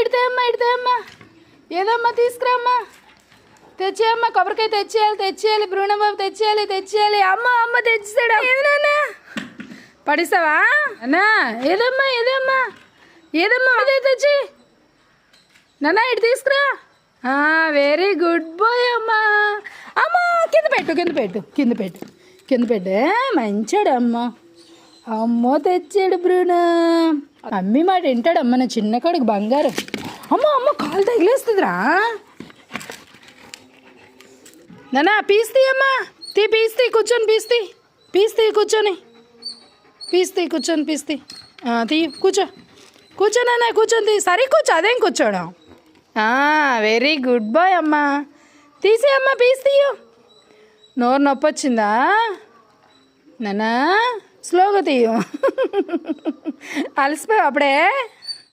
ఇడితే అమ్మా ఏదమ్మా తీసుకురామ్మా తెచ్చేయమ్మా కొబ్బరికాయ తెచ్చేయాలి బృణబాబు తెచ్చేయాలి అమ్మ తెచ్చేసాడు ఏది నాన్న పడిస్తావా అన్నా ఏదమ్మా అదే తెచ్చి నాన్న ఇటు తీసుకురా వెరీ గుడ్ బాయ్ అమ్మా కింద పెట్టు మంచాడు అమ్మో తెచ్చాడు బ్రూణ అమ్మి మాట వింటాడు అమ్మ నా చిన్న కొడుకు బంగారం అమ్మ కాలు తగిలేస్తుందిరా నానా పీస్ తీయమ్మా పీస్ తీ కూర్చొని తీ కూర్చో నాన్న కూర్చొని తీ సరే కూర్చో అదేం కూర్చోడం వెరీ గుడ్ బాయ్ అమ్మా తీసేయమ్మా పీస్ తీయు నోరు నొప్పి వచ్చిందా నానా స్లోగా తీయు అలసిపోయావు అప్పుడే